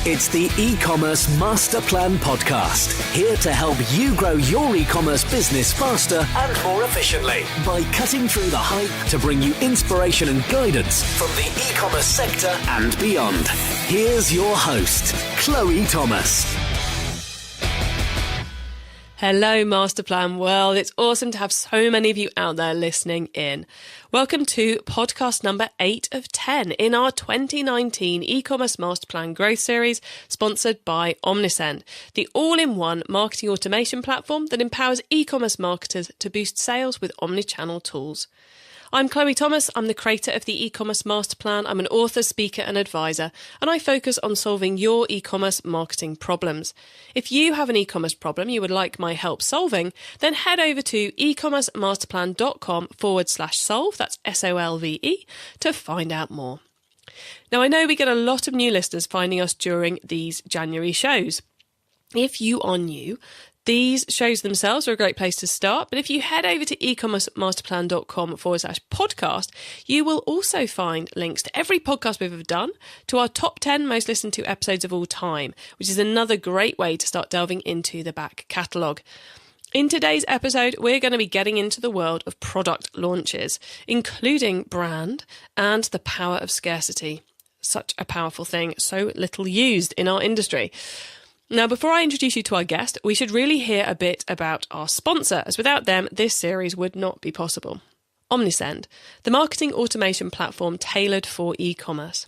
It's the eCommerce Master Plan Podcast, here to help you grow your e-commerce business faster and more efficiently by cutting through the hype to bring you inspiration and guidance from the e-commerce sector and beyond. Here's your host, Chloe Thomas. Hello, Masterplan World. It's awesome to have so many of you out there listening in. Welcome to podcast number 8 of 10 in our 2019 e-commerce Masterplan Growth Series, sponsored by Omnisend, the all-in-one marketing automation platform that empowers e-commerce marketers to boost sales with omnichannel tools. I'm Chloe Thomas. I'm the creator of the e-commerce Masterplan. I'm an author, speaker and advisor, and I focus on solving your e-commerce marketing problems. If you have an e-commerce problem you would like my help solving, then head over to ecommercemasterplan.com/solve, that's SOLVE, to find out more. Now, I know we get a lot of new listeners finding us during these January shows. If you are new, these shows themselves are a great place to start, but if you head over to ecommercemasterplan.com/podcast, you will also find links to every podcast we've ever done, to our top 10 most listened to episodes of all time, which is another great way to start delving into the back catalogue. In today's episode, we're going to be getting into the world of product launches, including brand and the power of scarcity. Such a powerful thing, so little used in our industry. Now, before I introduce you to our guest, we should really hear a bit about our sponsor, as without them, this series would not be possible. Omnisend, the marketing automation platform tailored for e-commerce.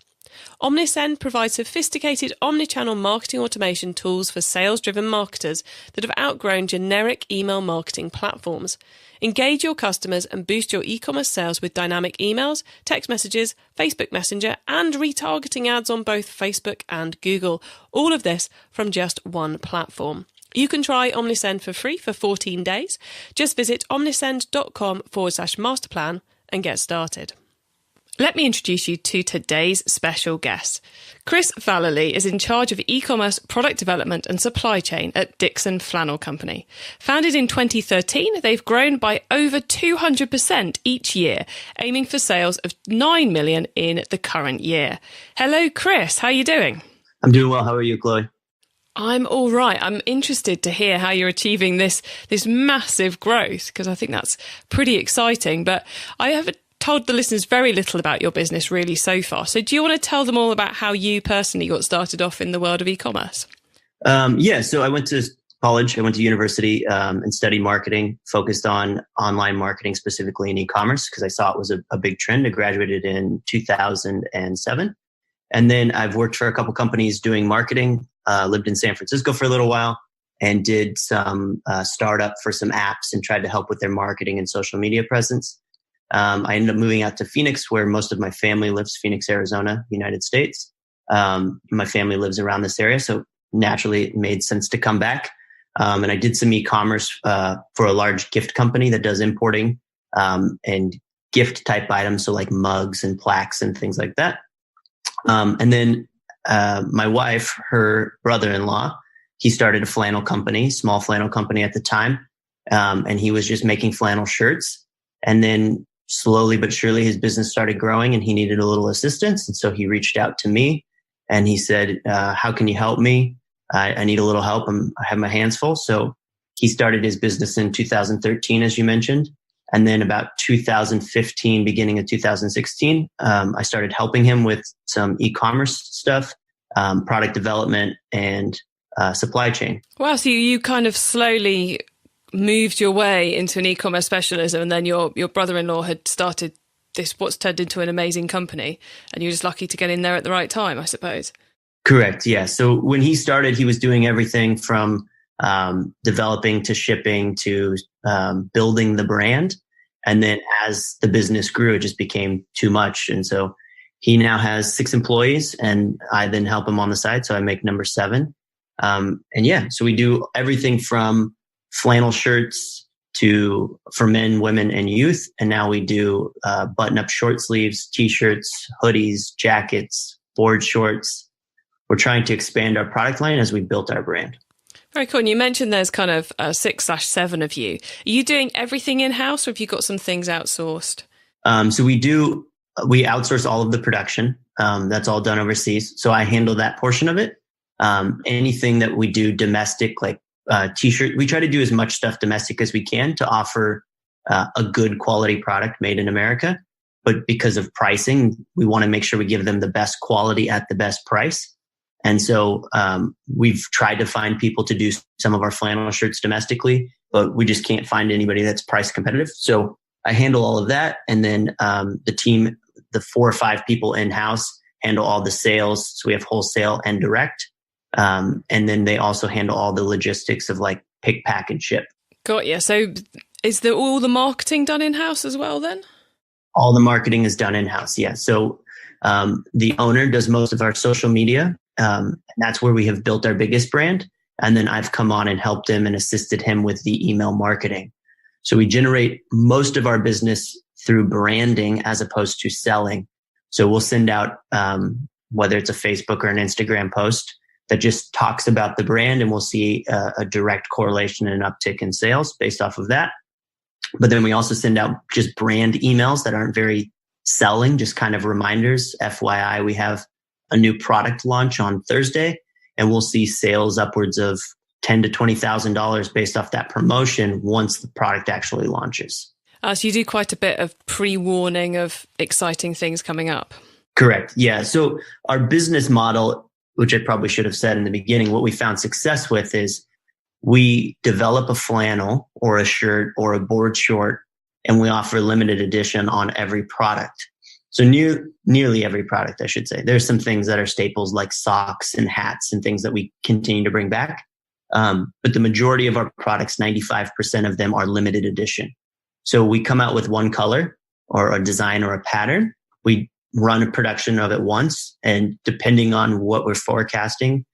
Omnisend provides sophisticated omnichannel marketing automation tools for sales-driven marketers that have outgrown generic email marketing platforms. Engage your customers and boost your e-commerce sales with dynamic emails, text messages, Facebook Messenger, and retargeting ads on both Facebook and Google. All of this from just one platform. You can try Omnisend for free for 14 days. Just visit omnisend.com/masterplan and get started. Let me introduce you to today's special guest. Chris Vallely is in charge of e-commerce product development and supply chain at Dixxon Flannel Co. Founded in 2013, they've grown by over 200% each year, aiming for sales of $9 million in the current year. Hello, Chris. How are you doing? I'm doing well. How are you, Chloe? I'm all right. I'm interested to hear how you're achieving this massive growth, because I think that's pretty exciting. But I haven't told the listeners very little about your business really so far. So do you want to tell them all about how you personally got started off in the world of e-commerce? So I went to college, I went to university and studied marketing, focused on online marketing, specifically in e-commerce, because I saw it was a big trend. I graduated in 2007. And then I've worked for a couple companies doing marketing, lived in San Francisco for a little while, and did some startup for some apps and tried to help with their marketing and social media presence. I ended up moving out to Phoenix, where most of my family lives, Phoenix, Arizona, United States. My family lives around this area, so naturally it made sense to come back. And I did some e-commerce for a large gift company that does importing and gift type items, so like mugs and plaques and things like that. And then my wife, her brother-in-law, he started a flannel company, small flannel company at the time, and he was just making flannel shirts. And then slowly but surely his business started growing and he needed a little assistance. And so he reached out to me and he said, how can you help me? I need a little help. I have my hands full. So he started his business in 2013, as you mentioned. And then about 2015, beginning of 2016, I started helping him with some e-commerce stuff, product development and supply chain. Wow. So you kind of slowly moved your way into an e-commerce specialism, and then your brother-in-law had started what's turned into an amazing company, and you're just lucky to get in there at the right time, I suppose. Correct. Yeah. So when he started, he was doing everything from developing to shipping to building the brand. And then as the business grew, it just became too much. And so he now has 6 employees and I then help him on the side. So I make number 7. So we do everything from flannel shirts for men, women, and youth. And now we do button-up short sleeves, t-shirts, hoodies, jackets, board shorts. We're trying to expand our product line as we built our brand. Very cool. And you mentioned there's kind of 6/7 of you. Are you doing everything in-house, or have you got some things outsourced? So we outsource all of the production. That's all done overseas. So I handle that portion of it. Anything that we do domestic, like t-shirt, we try to do as much stuff domestic as we can to offer a good quality product made in America. But because of pricing, we want to make sure we give them the best quality at the best price. And so we've tried to find people to do some of our flannel shirts domestically, but we just can't find anybody that's price competitive. So I handle all of that. And then the team, the 4 or 5 people in-house, handle all the sales. So we have wholesale and direct. And then they also handle all the logistics of like pick, pack, and ship. Got you. So is all the marketing done in-house as well then? All the marketing is done in-house, yeah. So the owner does most of our social media. And that's where we have built our biggest brand. And then I've come on and helped him and assisted him with the email marketing. So we generate most of our business through branding as opposed to selling. So we'll send out, whether it's a Facebook or an Instagram post that just talks about the brand, and we'll see a direct correlation and an uptick in sales based off of that. But then we also send out just brand emails that aren't very selling, just kind of reminders. FYI, we have a new product launch on Thursday, and we'll see sales upwards of $10,000 to $20,000 based off that promotion once the product actually launches. So you do quite a bit of pre-warning of exciting things coming up. Correct. Yeah. So our business model, which I probably should have said in the beginning, what we found success with is we develop a flannel or a shirt or a board short, and we offer limited edition on every product. So nearly every product, I should say. There's some things that are staples like socks and hats and things that we continue to bring back. But the majority of our products, 95% of them are limited edition. So we come out with one color or a design or a pattern. We run a production of it once. And depending on what we're forecasting,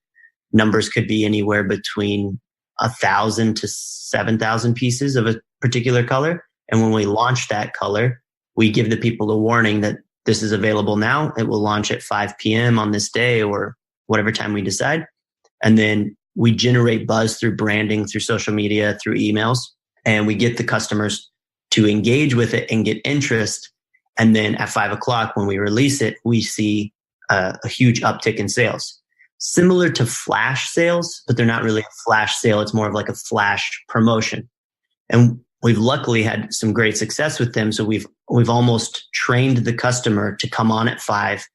numbers could be anywhere between 1,000 to 7,000 pieces of a particular color. And when we launch that color, we give the people a warning that this is available now. It will launch at 5 p.m. on this day or whatever time we decide. And then we generate buzz through branding, through social media, through emails, and we get the customers to engage with it and get interest. And then at 5 o'clock, when we release it, we see a huge uptick in sales. Similar to flash sales, but they're not really a flash sale. It's more of like a flash promotion. And we've luckily had some great success with them. So we've almost trained the customer to come on at 5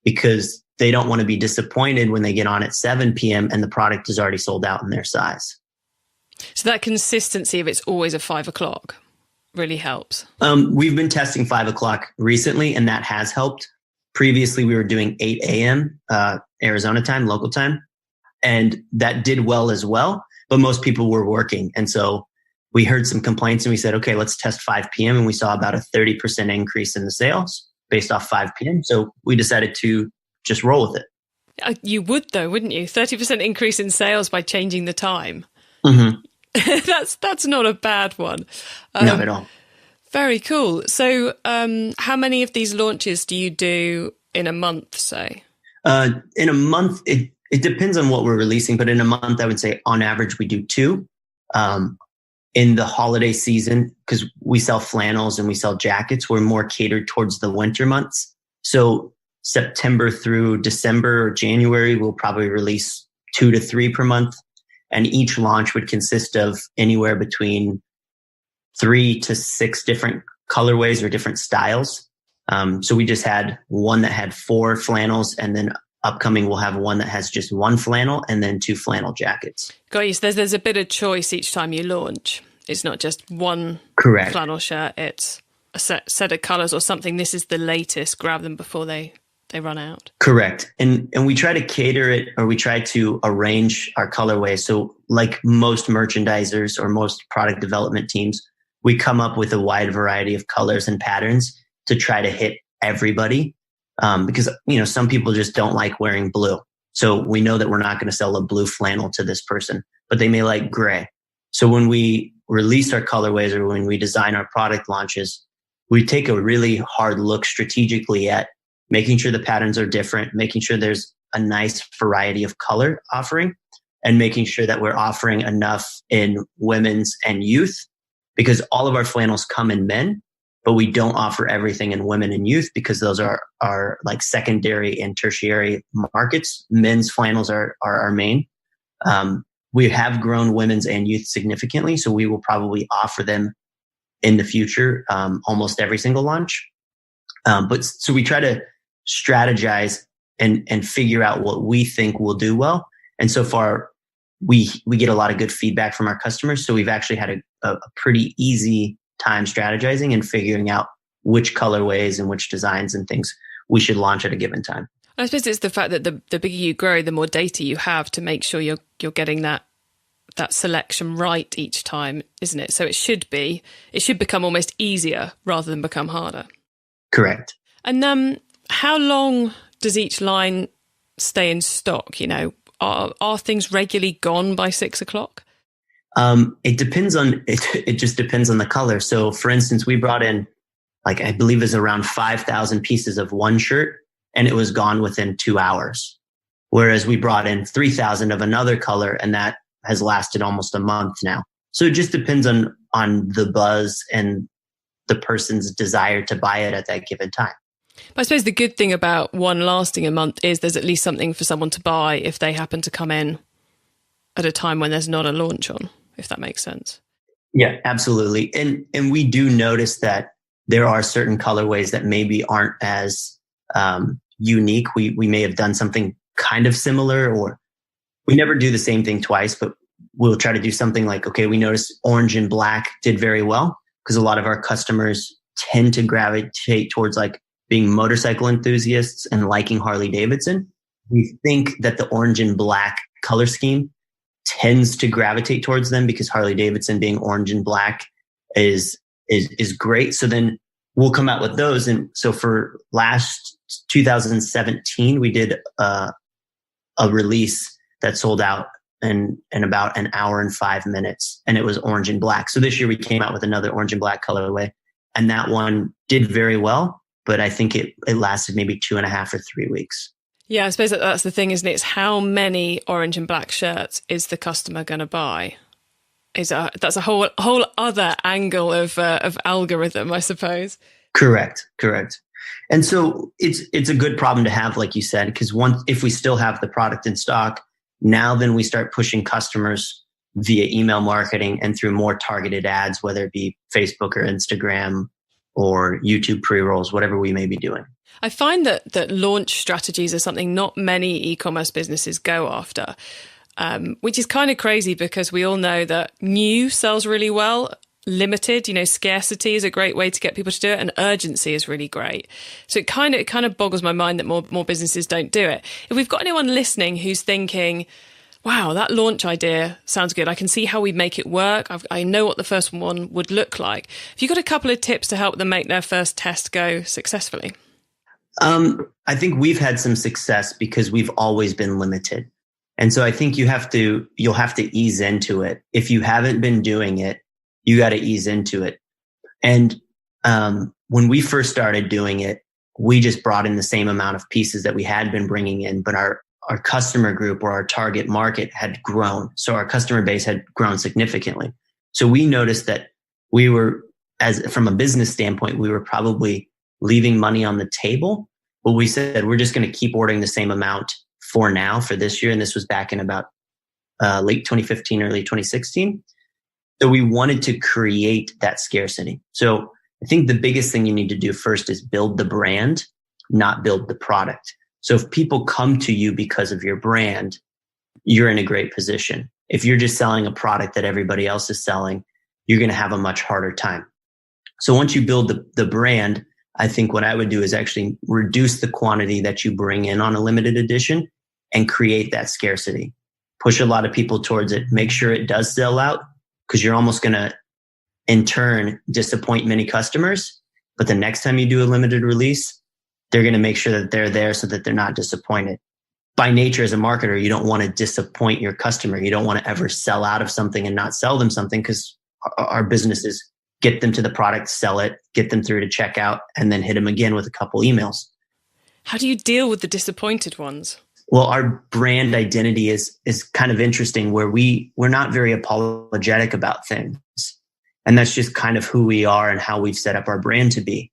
because they don't want to be disappointed when they get on at 7 p.m. and the product is already sold out in their size. So that consistency of it's always at 5 o'clock really helps. We've been testing 5 o'clock recently, and that has helped. Previously, we were doing 8 a.m. Arizona time, local time, and that did well as well. But most people were working. And so we heard some complaints and we said, okay, let's test 5 p.m. And we saw about a 30% increase in the sales based off 5 p.m. So we decided to just roll with it. You would though, wouldn't you? 30% increase in sales by changing the time. Mm-hmm. That's not a bad one. Not at all. Very cool. So how many of these launches do you do in a month, say? In a month, it depends on what we're releasing, but in a month, I would say on average, we do 2. In the holiday season, because we sell flannels and we sell jackets, we're more catered towards the winter months. So September through December or January, we'll probably release 2 to 3 per month. And each launch would consist of anywhere between 3 to 6 different colorways or different styles. So we just had one that had 4 flannels, and then upcoming we'll have one that has just 1 flannel and then 2 flannel jackets. Got you. So there's a bit of choice each time you launch. It's not just one Correct. Flannel shirt. It's a set of colors or something. This is the latest. Grab them before they run out. Correct. And we try to cater it, or we try to arrange our colorways. So like most merchandisers or most product development teams, we come up with a wide variety of colors and patterns to try to hit everybody. Because, some people just don't like wearing blue. So we know that we're not going to sell a blue flannel to this person, but they may like gray. So when we release our colorways or when we design our product launches, we take a really hard look strategically at making sure the patterns are different, making sure there's a nice variety of color offering, and making sure that we're offering enough in women's and youth, because all of our flannels come in men, but we don't offer everything in women and youth because those are like secondary and tertiary markets. Men's flannels are our main. We have grown women's and youth significantly, so we will probably offer them in the future, almost every single launch. But so we try to strategize and figure out what we think will do well. And so far, we get a lot of good feedback from our customers. So we've actually had a pretty easy time strategizing and figuring out which colorways and which designs and things we should launch at a given time. I suppose it's the fact that the bigger you grow, the more data you have to make sure you're getting that selection right each time, isn't it? So it should become almost easier rather than become harder. Correct. And how long does each line stay in stock? You know, are things regularly gone by 6 o'clock? It depends on it just depends on the color. So for instance, we brought in, like, I believe is around 5,000 pieces of one shirt, and it was gone within 2 hours. Whereas we brought in 3,000 of another color, and that has lasted almost a month now. So it just depends on the buzz and the person's desire to buy it at that given time. But I suppose the good thing about one lasting a month is there's at least something for someone to buy if they happen to come in at a time when there's not a launch on, if that makes sense. Yeah, absolutely. And we do notice that there are certain colorways that maybe aren't as unique. We may have done something kind of similar, or we never do the same thing twice, but we'll try to do something like, okay, we noticed orange and black did very well because a lot of our customers tend to gravitate towards like being motorcycle enthusiasts and liking Harley Davidson. We think that the orange and black color scheme tends to gravitate towards them because Harley Davidson being orange and black is great. So then we'll come out with those. And so for last 2017, we did a release that sold out in about an hour and 5 minutes, and it was orange and black. So this year we came out with another orange and black colorway, and that one did very well, but I think it lasted maybe 2.5 or 3 weeks. Yeah, I suppose that's the thing, isn't it? It's how many orange and black shirts is the customer going to buy? That's a whole other angle of algorithm, I suppose. Correct. And so it's a good problem to have, like you said, because if we still have the product in stock, now then we start pushing customers via email marketing and through more targeted ads, whether it be Facebook or Instagram or YouTube pre-rolls, whatever we may be doing. I find that launch strategies are something not many e-commerce businesses go after, which is kind of crazy because we all know that new sells really well. Limited, scarcity is a great way to get people to do it, and urgency is really great. So it kind of boggles my mind that more businesses don't do it. If we've got anyone listening who's thinking, wow, that launch idea sounds good, I can see how we make it work, I know what the first one would look like. Have you got a couple of tips to help them make their first test go successfully? I think we've had some success because we've always been limited. And so I think you'll have to ease into it. If you haven't been doing it, you got to ease into it. And when we first started doing it, we just brought in the same amount of pieces that we had been bringing in, but our customer group or our target market had grown. So our customer base had grown significantly. So we noticed that we were, from a business standpoint, we were probably leaving money on the table. But we said, we're just going to keep ordering the same amount for this year. And this was back in about late 2015, early 2016. So we wanted to create that scarcity. So I think the biggest thing you need to do first is build the brand, not build the product. So if people come to you because of your brand, you're in a great position. If you're just selling a product that everybody else is selling, you're going to have a much harder time. So once you build the brand, I think what I would do is actually reduce the quantity that you bring in on a limited edition and create that scarcity. Push a lot of people towards it. Make sure it does sell out, because you're almost going to, in turn, disappoint many customers. But the next time you do a limited release, they're going to make sure that they're there so that they're not disappointed. By nature, as a marketer, you don't want to disappoint your customer. You don't want to ever sell out of something and not sell them something, because our business is get them to the product, sell it, get them through to checkout, and then hit them again with a couple emails. How do you deal with the disappointed ones? Well, our brand identity is kind of interesting, where we're not very apologetic about things. And that's just kind of who we are and how we've set up our brand to be.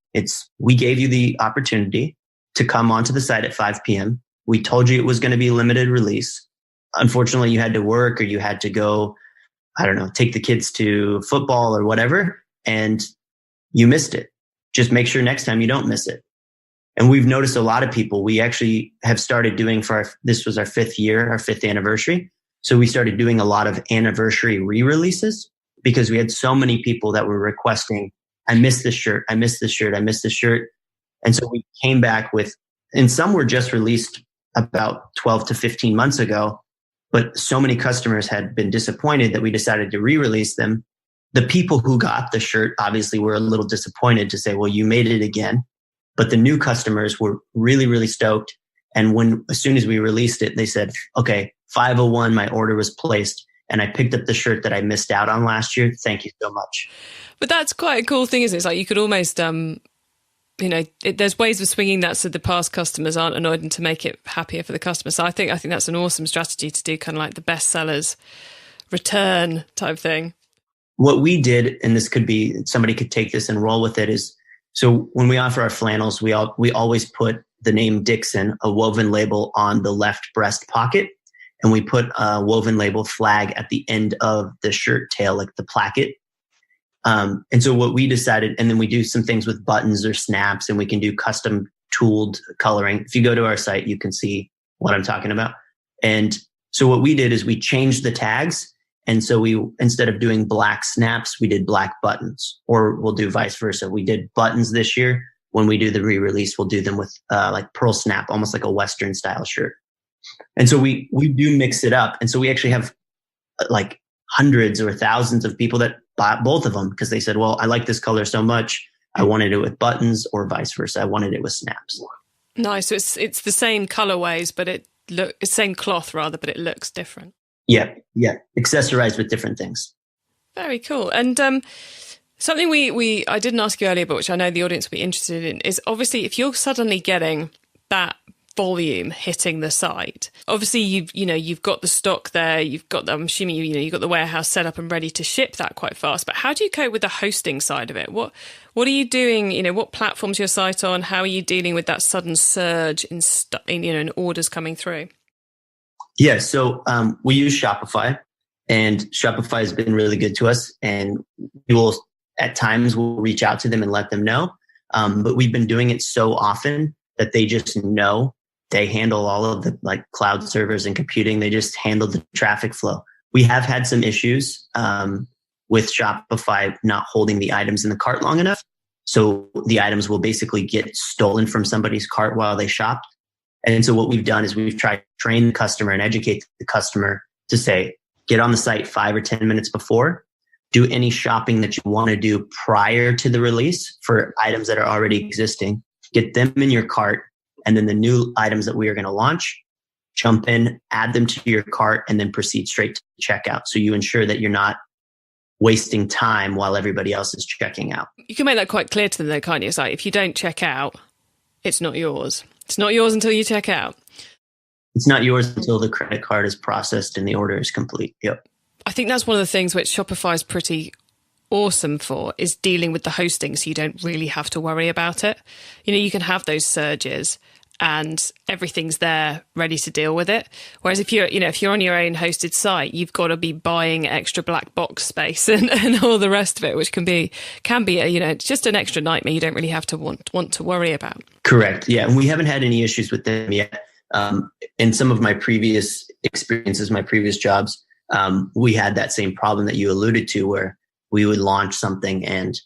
We gave you the opportunity to come onto the site at 5 p.m. We told you it was going to be limited release. Unfortunately, you had to work or you had to go, I don't know, take the kids to football or whatever, and you missed it. Just make sure next time you don't miss it. And we've noticed a lot of people, we actually have started doing this was our 5th year, our 5th anniversary. So we started doing a lot of anniversary re-releases because we had so many people that were requesting, I missed this shirt, I missed this shirt, I missed this shirt. And so we came back with, and some were just released about 12 to 15 months ago, but so many customers had been disappointed that we decided to re-release them. The people who got the shirt obviously were a little disappointed to say, well, you made it again. But the new customers were really, really stoked. And as soon as we released it, they said, okay, 5:01, my order was placed and I picked up the shirt that I missed out on last year. Thank you so much. But that's quite a cool thing, isn't it? It's like you could almost, there's ways of swinging that so the past customers aren't annoyed and to make it happier for the customer. So I think that's an awesome strategy to do, kind of like the best sellers return type thing. What we did, and this could be, somebody could take this and roll with it, is so when we offer our flannels, we always put the name Dixxon, a woven label, on the left breast pocket. And we put a woven label flag at the end of the shirt tail, like the placket. And so what we decided, and then we do some things with buttons or snaps, and we can do custom tooled coloring. If you go to our site, you can see what I'm talking about. And so what we did is we changed the tags. And so instead of doing black snaps, we did black buttons, or we'll do vice versa. We did buttons this year. When we do the re-release, we'll do them with like pearl snap, almost like a Western style shirt. And so we do mix it up. And so we actually have like hundreds or thousands of people that bought both of them because they said, well, I like this color so much, I wanted it with buttons, or vice versa, I wanted it with snaps. Nice. So it's the same colorways, but it's same cloth rather, but it looks different. Yeah. Accessorized with different things. Very cool. And something I didn't ask you earlier, but which I know the audience will be interested in, is obviously if you're suddenly getting that volume hitting the site, obviously you've got the stock there, I'm assuming you've got the warehouse set up and ready to ship that quite fast. But how do you cope with the hosting side of it? What are you doing? What platform's your site on? How are you dealing with that sudden surge in orders coming through? Yeah, so we use Shopify, and Shopify has been really good to us. And we will, at times, we'll reach out to them and let them know. But we've been doing it so often that they just know. They handle all of the like cloud servers and computing. They just handle the traffic flow. We have had some issues with Shopify not holding the items in the cart long enough. So the items will basically get stolen from somebody's cart while they shop. And so what we've done is we've tried to train the customer and educate the customer to say, get on the site 5 or 10 minutes before, do any shopping that you want to do prior to the release for items that are already existing, get them in your cart, and then the new items that we are going to launch, jump in, add them to your cart, and then proceed straight to checkout. So you ensure that you're not wasting time while everybody else is checking out. You can make that quite clear to them though, can't you? It's like, if you don't check out, it's not yours. It's not yours until you check out. It's not yours until the credit card is processed and the order is complete. Yep. I think that's one of the things which Shopify is pretty awesome for, is dealing with the hosting, so you don't really have to worry about it. You can have those surges and everything's there ready to deal with it. Whereas if you're on your own hosted site, you've got to be buying extra black box space and all the rest of it, which can be it's just an extra nightmare you don't really have to want to worry about. Correct. Yeah. And we haven't had any issues with them yet. In some of my previous experiences, my previous jobs, we had that same problem that you alluded to, where we would launch something and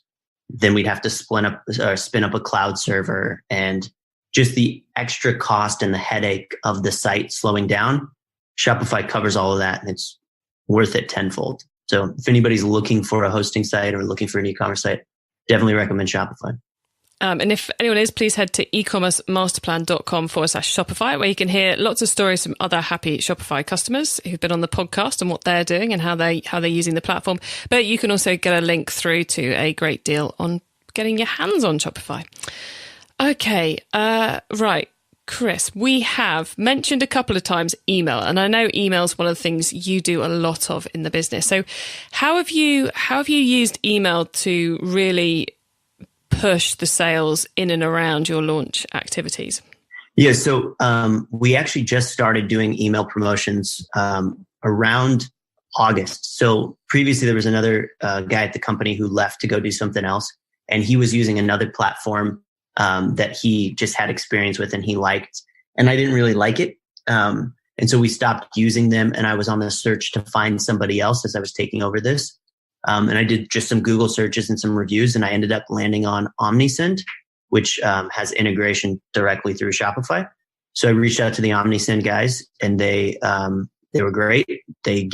then we'd have to spin up a cloud server, and just the extra cost and the headache of the site slowing down. Shopify covers all of that, and it's worth it tenfold. So if anybody's looking for a hosting site or looking for an e-commerce site, definitely recommend Shopify. And if anyone is, please head to ecommercemasterplan.com/Shopify, where you can hear lots of stories from other happy Shopify customers who've been on the podcast and what they're doing and how they're using the platform. But you can also get a link through to a great deal on getting your hands on Shopify. Okay, right. Chris, we have mentioned a couple of times email, and I know email is one of the things you do a lot of in the business. So how have you used email to really push the sales in and around your launch activities? Yeah, so we actually just started doing email promotions around August. So previously there was another guy at the company who left to go do something else, and he was using another platform that he just had experience with and he liked, and I didn't really like it. And so we stopped using them, and I was on the search to find somebody else as I was taking over this. And I did just some Google searches and some reviews, and I ended up landing on OmniSend, which has integration directly through Shopify. So I reached out to the OmniSend guys, and they were great. They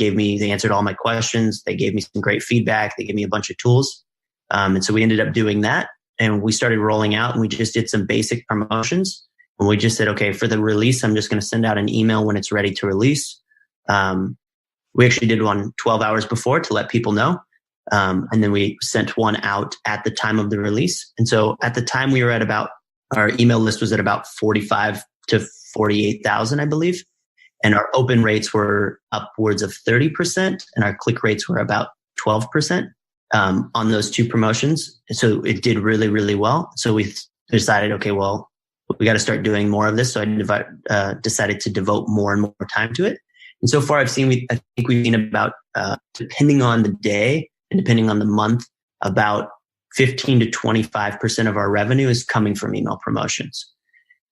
answered all my questions. They gave me some great feedback. They gave me a bunch of tools. And so we ended up doing that, and we started rolling out, and we just did some basic promotions. And we just said, okay, for the release, I'm just going to send out an email when it's ready to release. We actually did one 12 hours before to let people know. And then we sent one out at the time of the release. And so at the time we were at our email list was at about 45 to 48,000, I believe. And our open rates were upwards of 30%, and our click rates were about 12% on those two promotions. So it did really, really well. So we decided, okay, well, we got to start doing more of this. So I decided to devote more and more time to it. And so far I think we've seen about, depending on the day, and depending on the month, about 15 to 25% of our revenue is coming from email promotions.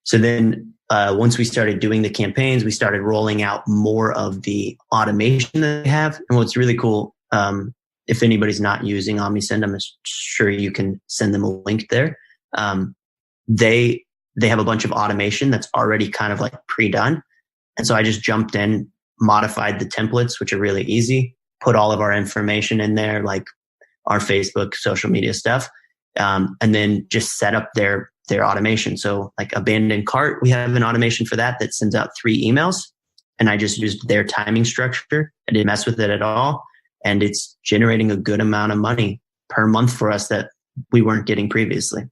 So then once we started doing the campaigns, we started rolling out more of the automation that we have. And what's really cool, if anybody's not using OmniSend, I'm sure you can send them a link there. They have a bunch of automation that's already kind of like pre-done. And so I just jumped in, modified the templates, which are really easy, put all of our information in there, like our Facebook, social media stuff, and then just set up their automation. So like abandoned cart, we have an automation for that sends out 3 emails, and I just used their timing structure. I didn't mess with it at all. And it's generating a good amount of money per month for us that we weren't getting previously.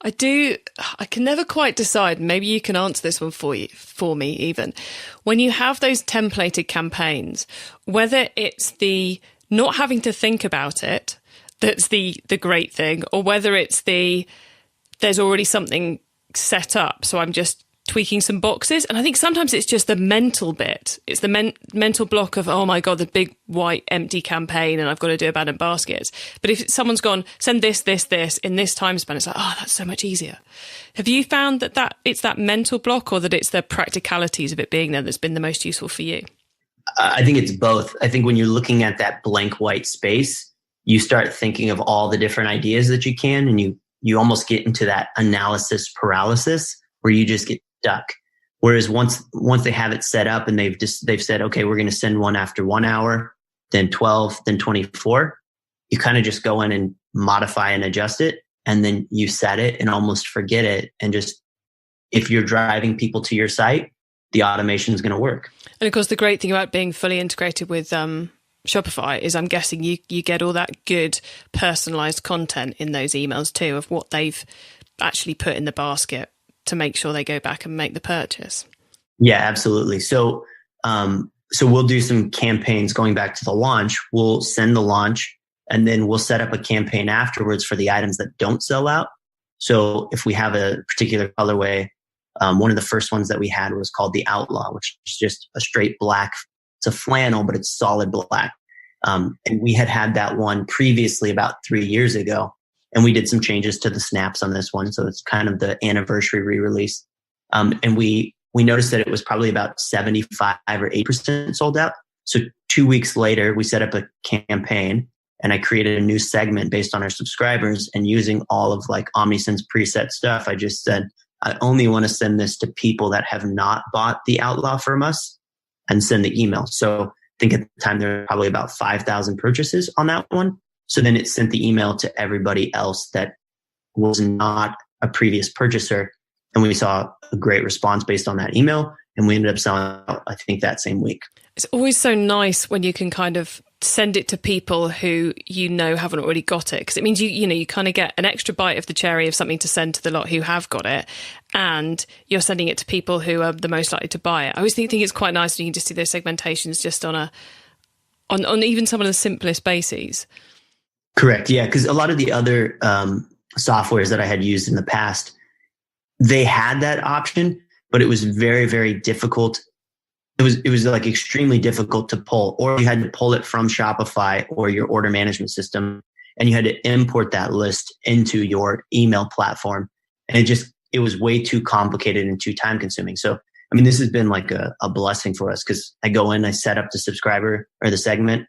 I can never quite decide. Maybe you can answer this one for me even. When you have those templated campaigns, whether it's the not having to think about it, that's the great thing, or whether it's there's already something set up, so I'm just tweaking some boxes. And I think sometimes it's just the mental bit. It's the mental block of, oh my God, the big white empty campaign and I've got to do abandoned baskets. But if someone's gone, send this in this time span, it's like, oh, that's so much easier. Have you found that it's that mental block, or that it's the practicalities of it being there that's been the most useful for you? I think it's both. I think when you're looking at that blank white space, you start thinking of all the different ideas that you can, and you almost get into that analysis paralysis where you just get stuck. Whereas once they have it set up and they've said, okay, we're going to send one after 1 hour, then 12, then 24, you kind of just go in and modify and adjust it. And then you set it and almost forget it. And just, if you're driving people to your site, the automation is going to work. And of course, the great thing about being fully integrated with Shopify is I'm guessing you get all that good personalized content in those emails too, of what they've actually put in the basket to make sure they go back and make the purchase. Yeah, absolutely. So we'll do some campaigns going back to the launch. We'll send the launch, and then we'll set up a campaign afterwards for the items that don't sell out. So if we have a particular colorway, one of the first ones that we had was called the Outlaw, which is just a straight black. It's a flannel, but it's solid black. And we had that one previously about 3 years ago. And we did some changes to the snaps on this one. So it's kind of the anniversary re-release. And we noticed that it was probably about 75 or 8% sold out. So 2 weeks later, we set up a campaign, and I created a new segment based on our subscribers, and using all of like OmniSend's preset stuff. I just said, I only want to send this to people that have not bought the Outlaw from us, and send the email. So I think at the time there were probably about 5,000 purchases on that one. So then it sent the email to everybody else that was not a previous purchaser. And we saw a great response based on that email. And we ended up selling out, I think, that same week. It's always so nice when you can kind of send it to people who haven't already got it, because it means you kind of get an extra bite of the cherry of something to send to the lot who have got it, and you're sending it to people who are the most likely to buy it. I always think it's quite nice when you can just do those segmentations just on even some of the simplest bases. Correct. Yeah, because a lot of the other softwares that I had used in the past, they had that option, but it was very, very difficult. It was like extremely difficult to pull, or you had to pull it from Shopify or your order management system, and you had to import that list into your email platform. And it was way too complicated and too time consuming. So, I mean, this has been like a blessing for us, because I go in, I set up the subscriber or the segment,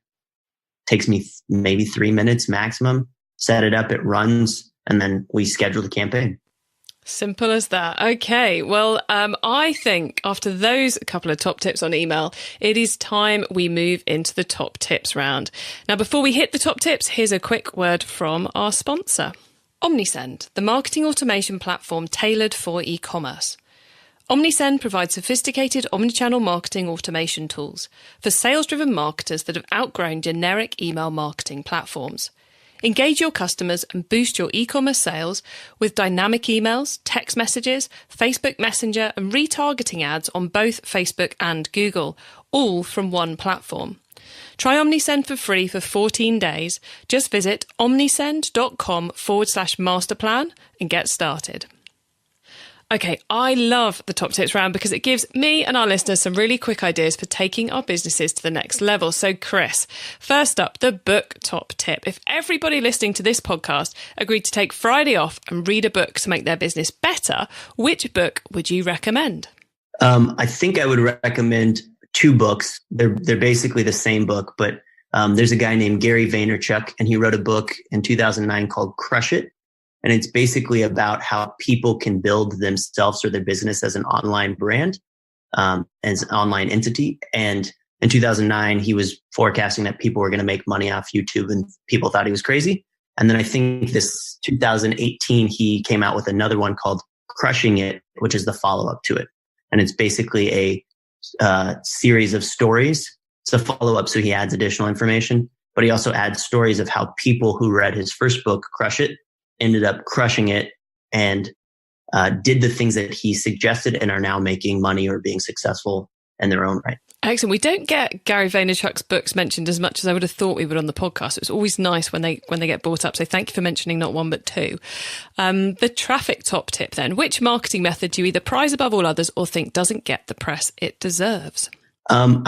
takes me maybe 3 minutes maximum, set it up, it runs, and then we schedule the campaign. Simple as that. Okay. Well, I think after those couple of top tips on email, it is time we move into the top tips round. Now, before we hit the top tips, here's a quick word from our sponsor. Omnisend, the marketing automation platform tailored for e-commerce. Omnisend provides sophisticated omnichannel marketing automation tools for sales-driven marketers that have outgrown generic email marketing platforms. Engage your customers and boost your e-commerce sales with dynamic emails, text messages, Facebook Messenger, and retargeting ads on both Facebook and Google, all from one platform. Try Omnisend for free for 14 days. Just visit omnisend.com/masterplan and get started. Okay, I love the top tips round because it gives me and our listeners some really quick ideas for taking our businesses to the next level. So, Chris, first up, the book top tip. If everybody listening to this podcast agreed to take Friday off and read a book to make their business better, which book would you recommend? I think I would recommend 2 books. They're basically the same book, but there's a guy named Gary Vaynerchuk, and he wrote a book in 2009 called Crush It. And it's basically about how people can build themselves or their business as an online brand, as an online entity. And in 2009, he was forecasting that people were going to make money off YouTube, and people thought he was crazy. And then I think this 2018, he came out with another one called Crushing It, which is the follow-up to it. And it's basically a series of stories. It's a follow-up, so he adds additional information, but he also adds stories of how people who read his first book, Crush It, ended up crushing it and did the things that he suggested and are now making money or being successful in their own right. Excellent. We don't get Gary Vaynerchuk's books mentioned as much as I would have thought we would on the podcast. It's always nice when they get brought up. So thank you for mentioning not one, but 2. The traffic top tip then. Which marketing method do you either prize above all others or think doesn't get the press it deserves? For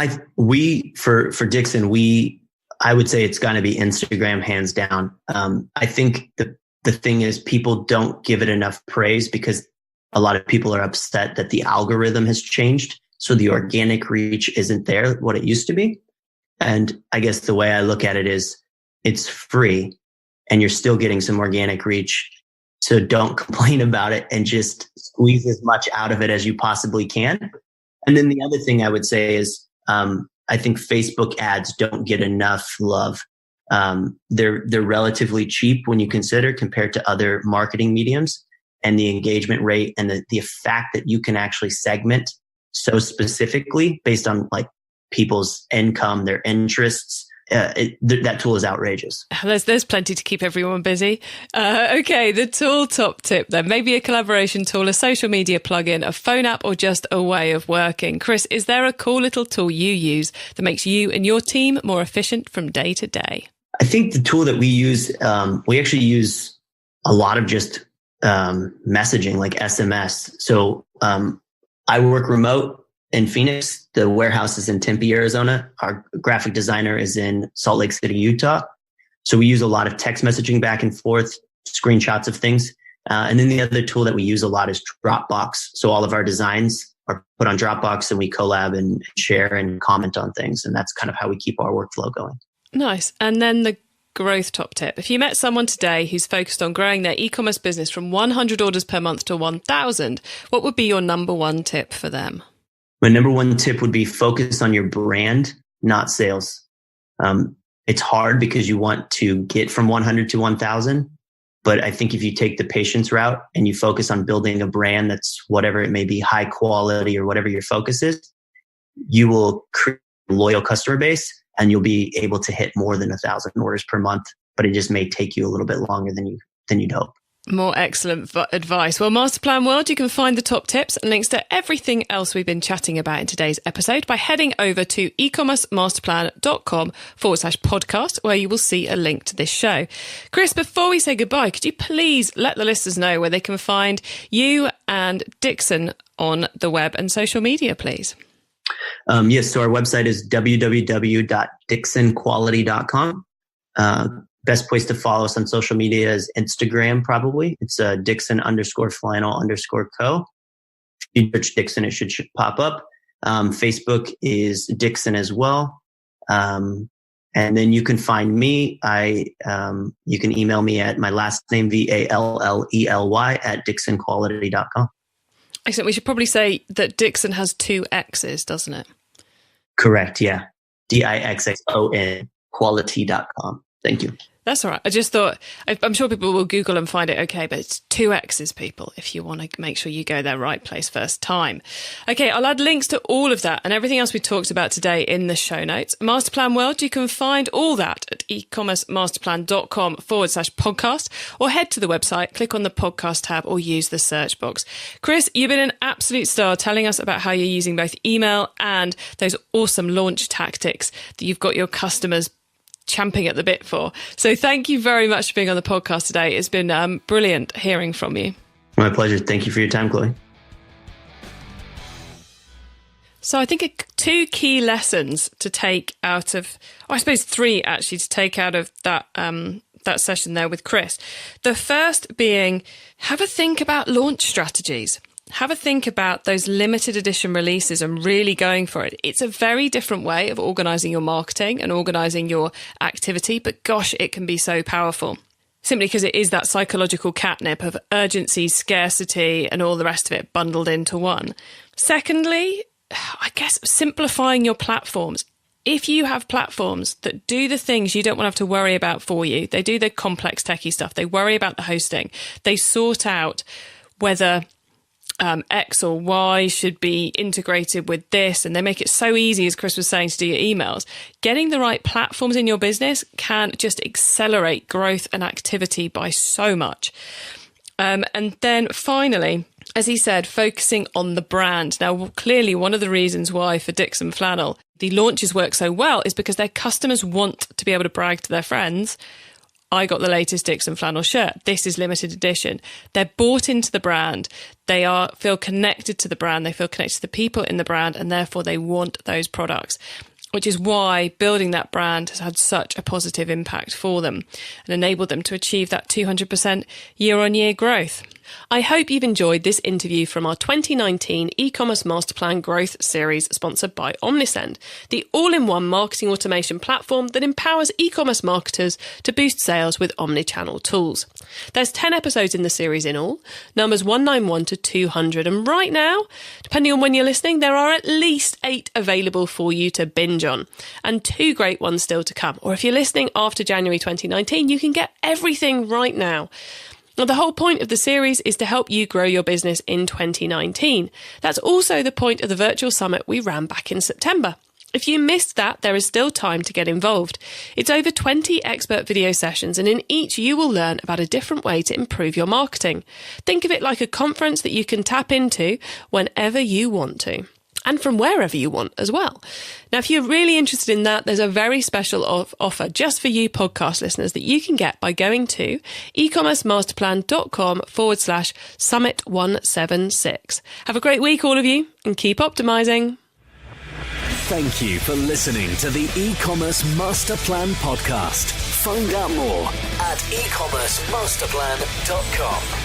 Dixxon, I would say it's going to be Instagram, hands down. I think the thing is, people don't give it enough praise because a lot of people are upset that the algorithm has changed. So the organic reach isn't there, what it used to be. And I guess the way I look at it is it's free and you're still getting some organic reach. So don't complain about it and just squeeze as much out of it as you possibly can. And then the other thing I would say is, I think Facebook ads don't get enough love. They're relatively cheap when you consider compared to other marketing mediums, and the engagement rate and the fact that you can actually segment so specifically based on like people's income, their interests. That tool is outrageous. There's plenty to keep everyone busy. Okay, the tool top tip then. Maybe a collaboration tool, a social media plugin, a phone app, or just a way of working. Chris, is there a cool little tool you use that makes you and your team more efficient from day to day? I think the tool that we use, we actually use a lot of just messaging like SMS. So I work remote in Phoenix. The warehouse is in Tempe, Arizona. Our graphic designer is in Salt Lake City, Utah. So we use a lot of text messaging back and forth, screenshots of things. And then the other tool that we use a lot is Dropbox. So all of our designs are put on Dropbox and we collab and share and comment on things. And that's kind of how we keep our workflow going. Nice. And then the growth top tip. If you met someone today who's focused on growing their e-commerce business from 100 orders per month to 1,000, what would be your number 1 tip for them? My number 1 tip would be focus on your brand, not sales. It's hard because you want to get from 100 to 1,000. But I think if you take the patience route and you focus on building a brand that's whatever it may be, high quality or whatever your focus is, you will create a loyal customer base. and you'll be able to hit more than 1,000 orders per month, but it just may take you a little bit longer than you'd hope. More excellent advice. Well, Masterplan World, you can find the top tips and links to everything else we've been chatting about in today's episode by heading over to ecommercemasterplan.com/podcast, where you will see a link to this show. Chris, before we say goodbye, could you please let the listeners know where they can find you and Dixxon on the web and social media, please? Yes, so our website is www.dixxonquality.com. Best place to follow us on social media is Instagram, probably. It's Dixxon_Flannel_Co. If you search Dixxon, it should pop up. Facebook is Dixxon as well. And then you can find me. You can email me at my last name, Vallely, at dixxonquality.com. Excellent. We should probably say that Dixxon has 2 X's, doesn't it? Correct, yeah. Dixxon quality.com. Thank you. That's all right. I just thought, I'm sure people will Google and find it okay, but it's 2 X's, people, if you want to make sure you go there right place first time. Okay, I'll add links to all of that and everything else we talked about today in the show notes. Masterplan World, you can find all that at ecommercemasterplan.com/podcast, or head to the website, click on the podcast tab, or use the search box. Chris, you've been an absolute star telling us about how you're using both email and those awesome launch tactics that you've got your customers champing at the bit for. So thank you very much for being on the podcast today. It's been brilliant hearing from you. My pleasure. Thank you for your time, Chloe. So I think 2 key lessons to take out of, I suppose 3 actually, to take out of that session there with Chris. The first being, have a think about launch strategies. Have a think about those limited edition releases and really going for it. It's a very different way of organising your marketing and organising your activity, but gosh, it can be so powerful. Simply because it is that psychological catnip of urgency, scarcity, and all the rest of it bundled into one. Secondly, I guess simplifying your platforms. If you have platforms that do the things you don't want to have to worry about for you, they do the complex techie stuff, they worry about the hosting, they sort out whether X or Y should be integrated with this, and they make it so easy, as Chris was saying, to do your emails. Getting the right platforms in your business can just accelerate growth and activity by so much. And then finally, as he said, focusing on the brand. Now, clearly one of the reasons why for Dixxon Flannel the launches work so well is because their customers want to be able to brag to their friends, I got the latest Dixxon Flannel shirt. This is limited edition. They're bought into the brand. They feel connected to the brand. They feel connected to the people in the brand, and therefore they want those products, which is why building that brand has had such a positive impact for them and enabled them to achieve that 200% year-on-year growth. I hope you've enjoyed this interview from our 2019 e-commerce masterplan growth series sponsored by Omnisend, the all-in-one marketing automation platform that empowers e-commerce marketers to boost sales with omnichannel tools. There's 10 episodes in the series in all, numbers 191 to 200, and right now, depending on when you're listening, there are at least 8 available for you to binge on, and 2 great ones still to come. Or if you're listening after January 2019, you can get everything right now. Now, the whole point of the series is to help you grow your business in 2019. That's also the point of the virtual summit we ran back in September. If you missed that, there is still time to get involved. It's over 20 expert video sessions, and in each you will learn about a different way to improve your marketing. Think of it like a conference that you can tap into whenever you want to, and from wherever you want as well. Now, if you're really interested in that, there's a very special offer just for you podcast listeners that you can get by going to ecommercemasterplan.com/summit176. Have a great week, all of you, and keep optimizing. Thank you for listening to the e-commerce master plan podcast. Find out more at ecommercemasterplan.com.